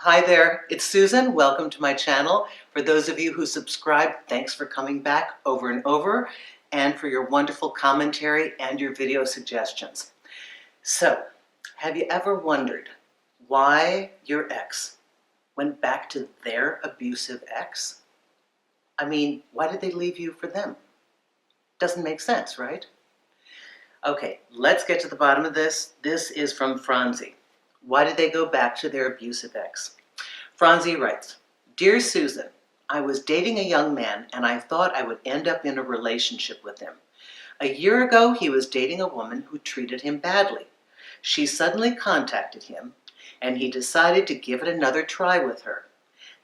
Hi there, it's Susan. Welcome to my channel. For those of you who subscribe, thanks for coming back over and over and for your wonderful commentary and your video suggestions. So, have you ever wondered why your ex went back to their abusive ex? I mean, why did they leave you for them? Doesn't make sense, right? Okay, let's get to the bottom of this. This is from Franzi. Why did they go back to their abusive ex? Franzi writes, "Dear Susan, I was dating a young man and I thought I would end up in a relationship with him. A year ago, he was dating a woman who treated him badly. She suddenly contacted him and he decided to give it another try with her.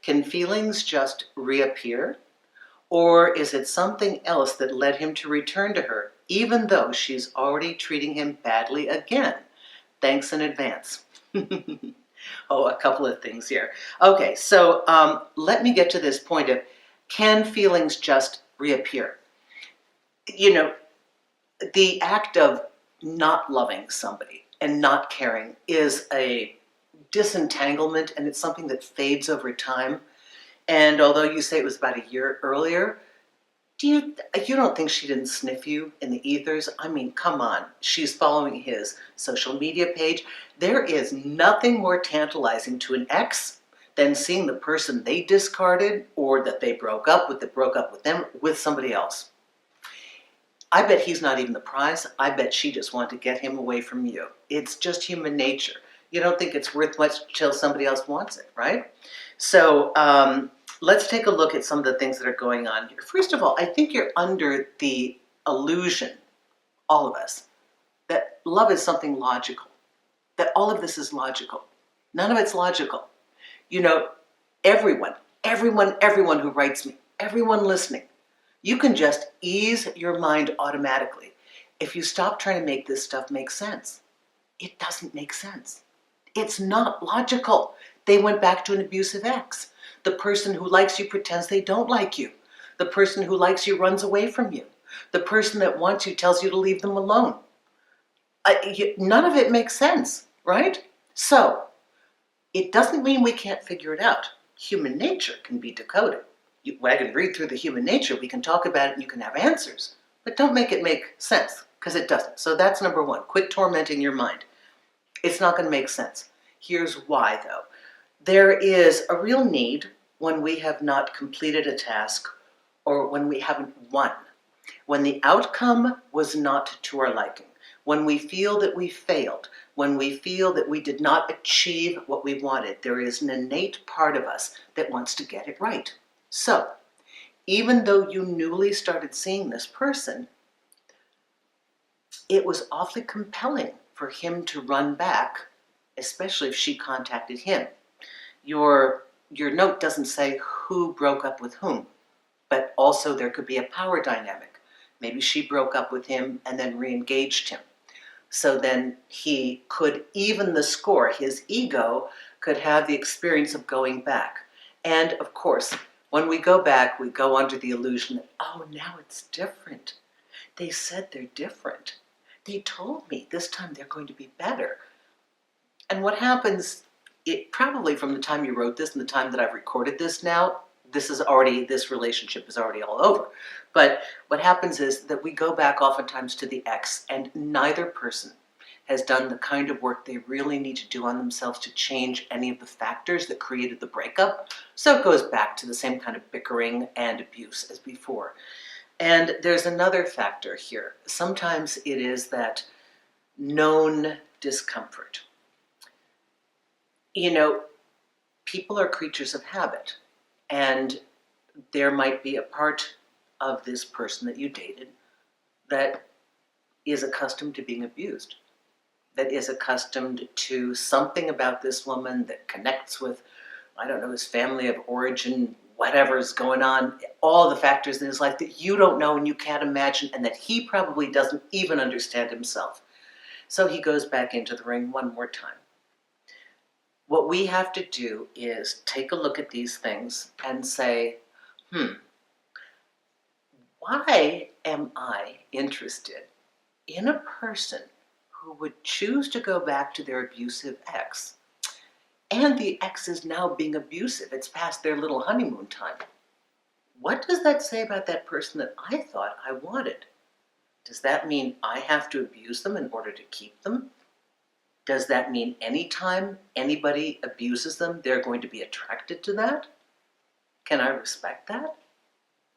Can feelings just reappear? Or is it something else that led him to return to her, even though she's already treating him badly again? Thanks in advance." Oh, a couple of things here. Okay, so let me get to this point of, can feelings just reappear? You know, the act of not loving somebody and not caring is a disentanglement, and it's something that fades over time. And although you say it was about a year earlier, you don't think she didn't sniff you in the ethers? I mean, come on. She's following his social media page. There is nothing more tantalizing to an ex than seeing the person they discarded or that they broke up with them with somebody else. I bet he's not even the prize. I bet she just wanted to get him away from you. It's just human nature. You don't think it's worth much till somebody else wants it, right? So, let's take a look at some of the things that are going on here. First of all, I think you're under the illusion, all of us, that love is something logical, that all of this is logical. None of it's logical. You know, everyone who writes me, everyone listening, you can just ease your mind automatically if you stop trying to make this stuff make sense. It doesn't make sense. It's not logical. They went back to an abusive ex. The person who likes you pretends they don't like you. The person who likes you runs away from you. The person that wants you tells you to leave them alone. None of it makes sense, right? So, it doesn't mean we can't figure it out. Human nature can be decoded. I can read through the human nature, we can talk about it, and you can have answers. But don't make it make sense, because it doesn't. So that's number one. Quit tormenting your mind. It's not going to make sense. Here's why, though. There is a real need when we have not completed a task or when we haven't won, when the outcome was not to our liking, when we feel that we failed, when we feel that we did not achieve what we wanted. There is an innate part of us that wants to get it right. So, even though you newly started seeing this person, it was awfully compelling for him to run back, especially if she contacted him. Your note doesn't say who broke up with whom, but also there could be a power dynamic. Maybe she broke up with him and then re-engaged him. So then he could even the score. His ego could have the experience of going back. And of course, when we go back, we go under the illusion that, oh, now it's different. They said they're different. They told me this time they're going to be better. And what happens, it probably from the time you wrote this and the time that I've recorded this now, this relationship is already all over. But what happens is that we go back oftentimes to the ex, and neither person has done the kind of work they really need to do on themselves to change any of the factors that created the breakup. So it goes back to the same kind of bickering and abuse as before. And there's another factor here. Sometimes it is that known discomfort. You know, people are creatures of habit, and there might be a part of this person that you dated that is accustomed to being abused, that is accustomed to something about this woman that connects with, I don't know, his family of origin, whatever's going on, all the factors in his life that you don't know and you can't imagine, and that he probably doesn't even understand himself. So he goes back into the ring one more time. What we have to do is take a look at these things and say, why am I interested in a person who would choose to go back to their abusive ex and the ex is now being abusive. It's past their little honeymoon time. What does that say about that person that I thought I wanted? Does that mean I have to abuse them in order to keep them? Does that mean anytime anybody abuses them, they're going to be attracted to that? Can I respect that?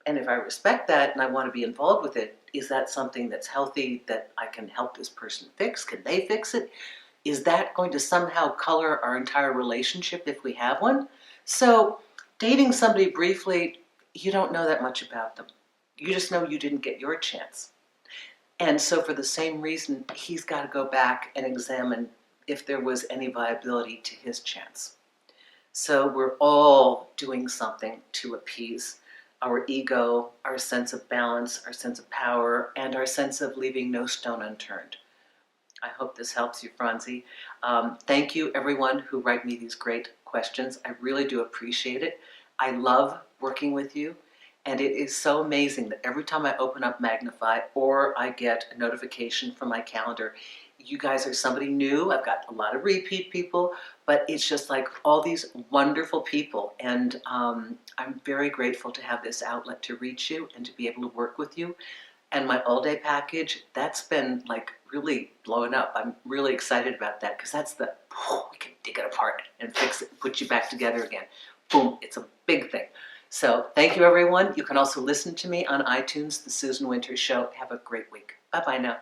And if I respect that and I want to be involved with it, is that something that's healthy that I can help this person fix? Can they fix it? Is that going to somehow color our entire relationship if we have one? So dating somebody briefly, you don't know that much about them. You just know you didn't get your chance. And so for the same reason, he's got to go back and examine if there was any viability to his chance. So we're all doing something to appease our ego, our sense of balance, our sense of power, and our sense of leaving no stone unturned. I hope this helps you, Franzi. Thank you, everyone who write me these great questions. I really do appreciate it. I love working with you. And it is so amazing that every time I open up Magnify or I get a notification from my calendar, you guys are somebody new. I've got a lot of repeat people, but it's just like all these wonderful people. And I'm very grateful to have this outlet to reach you and to be able to work with you. And my all-day package, that's been like really blowing up. I'm really excited about that because that's we can dig it apart and fix it, put you back together again. Boom, it's a big thing. So thank you, everyone. You can also listen to me on iTunes, The Susan Winters Show. Have a great week. Bye-bye now.